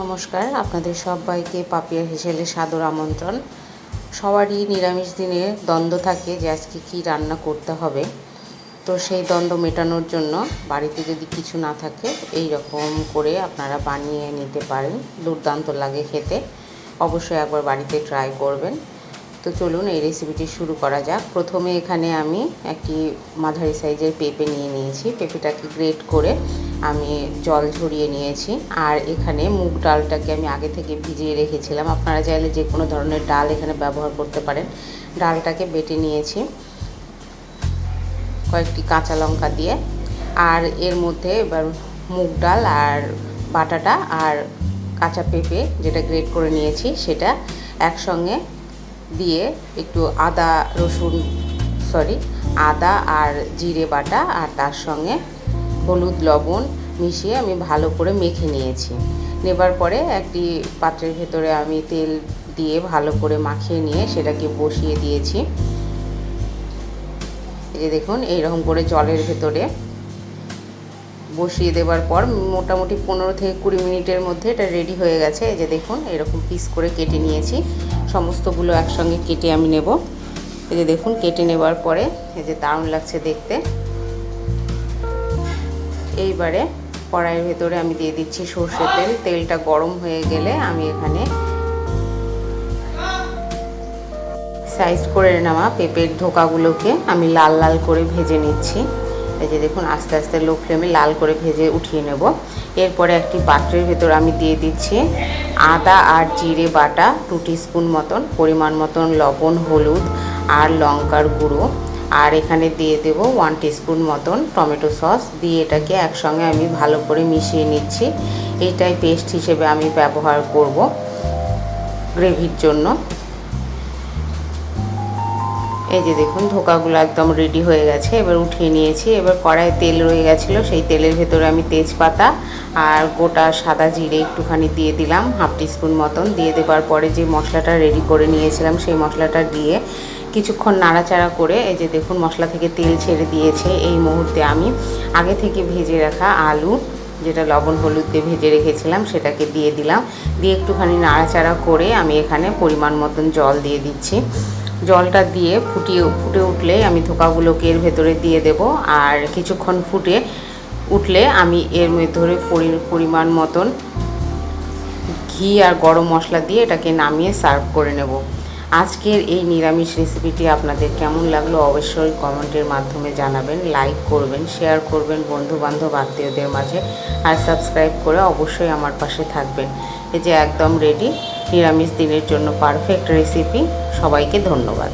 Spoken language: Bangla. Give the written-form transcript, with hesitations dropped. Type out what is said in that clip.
নমস্কার, আপনাদের সবাইকে পাপিয়া হেসেলে সাদর আমন্ত্রণ। সবারই নিরামিষ দিনে দ্বন্দ্ব থাকে যে আজকে কী রান্না করতে হবে। তো সেই দ্বন্দ্ব মেটানোর জন্য বাড়িতে যদি কিছু না থাকে এই রকম করে আপনারা বানিয়ে নিতে পারেন। দুর্দান্ত লাগে খেতে, অবশ্যই একবার বাড়িতে ট্রাই করবেন। তো চলুন এই রেসিপিটি শুরু করা যাক। প্রথমে এখানে আমি একটি মাঝারি সাইজের পেঁপে নিয়ে নিয়েছি। পেঁপেটাকে গ্রেট করে আমি জল ঝরিয়ে নিয়েছি। আর এখানে মুগ ডালটাকে আমি আগে থেকে ভিজিয়ে রেখেছিলাম। আপনারা চাইলে যে কোনো ধরনের ডাল এখানে ব্যবহার করতে পারেন। ডালটাকে বেটে নিয়েছি কয়েকটি কাঁচা লঙ্কা দিয়ে। আর এর মধ্যে এবার মুগ ডাল আর বাটাটা আর কাঁচা পেঁপে যেটা গ্রেট করে নিয়েছি সেটা একসঙ্গে দিয়ে একটু আদা আর জিরে বাটা আর তার সঙ্গে হলুদ লবণ মিশিয়ে আমি ভালো করে মেখে নিয়েছি। নেবার পরে একটি পাত্রের ভেতরে আমি তেল দিয়ে ভালো করে মাখিয়ে নিয়ে সেটাকে বসিয়ে দিয়েছি। এই যে দেখুন এইরকম করে জলের ভেতরে বসিয়ে দেওয়ার পর মোটামুটি 15 থেকে 20 মিনিটের মধ্যে এটা রেডি হয়ে গেছে। এই যে দেখুন এরকম পিস করে কেটে নিয়েছি। সমস্তগুলো একসঙ্গে কেটে আমি নেব। এই যে দেখুন কেটে নেবার পরে এই যে দারুণ লাগছে দেখতে। এইবারে কড়াইয়ের ভেতরে আমি দিয়ে দিচ্ছি সর্ষের তেল। তেলটা গরম হয়ে গেলে আমি এখানে সাইজ করে নেওয়া পেঁপের ধোকাগুলোকে আমি লাল লাল করে ভেজে নিচ্ছি। এই যে দেখুন আস্তে আস্তে লো ফ্লেমে লাল করে ভেজে উঠিয়ে নেব। এরপরে একটি পাত্রের ভেতর আমি দিয়ে দিচ্ছি আদা আর জিরে বাটা 2 টিস্পুন মতন, পরিমাণ মতন লবণ, হলুদ আর লঙ্কার গুঁড়ো। আর এখানে দিয়ে দেব 1 টিস্পুন মতন টমেটো সস দিয়ে এটাকে একসঙ্গে আমি ভালো করে মিশিয়ে নিচ্ছি। এইটাই পেস্ট হিসেবে আমি ব্যবহার করব গ্রেভির জন্য। এই যে দেখুন ধোকাগুলো একদম রেডি হয়ে গেছে। এবার উঠিয়ে নিয়েছি। এবার কড়াইয়ে তেল রয়ে গেছিলো, সেই তেলের ভেতরে আমি তেজপাতা আর গোটা সাদা জিরে একটুখানি দিয়ে দিলাম 1/2 টিস্পুন মতন। দিয়ে দেওয়ার পরে যে মশলাটা রেডি করে নিয়েছিলাম সেই মশলাটা দিয়ে কিছুক্ষণ নাড়াচাড়া করে এই যে দেখুন মশলা থেকে তেল ছেড়ে দিয়েছে। এই মুহূর্তে আমি আগে থেকে ভেজে রাখা আলু যেটা লবণ হলুদ দিয়ে ভেজে রেখেছিলাম সেটাকে দিয়ে দিলাম। দিয়ে একটুখানি নাড়াচাড়া করে আমি এখানে পরিমাণ মতন জল দিয়ে দিচ্ছি। জলটা দিয়ে ফুটে উঠলে আমি ধোকাগুলোকে এর ভেতরে দিয়ে দেব। আর কিছুক্ষণ ফুটে উঠলে আমি এর ভেতরে পরিমাণ মতন ঘি আর গরম মশলা দিয়ে এটাকে নামিয়ে সার্ভ করে নেব। আজকের এই নিরামিষ রেসিপিটি আপনাদের কেমন লাগলো অবশ্যই কমেন্টের মাধ্যমে জানাবেন। লাইক করবেন, শেয়ার করবেন বন্ধু বান্ধব আত্মীয়দের মাঝে। আর সাবস্ক্রাইব করে অবশ্যই আমার পাশে থাকবেন। এই যে একদম রেডি নিরামিষ দিনের জন্য পারফেক্ট রেসিপি। সবাইকে ধন্যবাদ।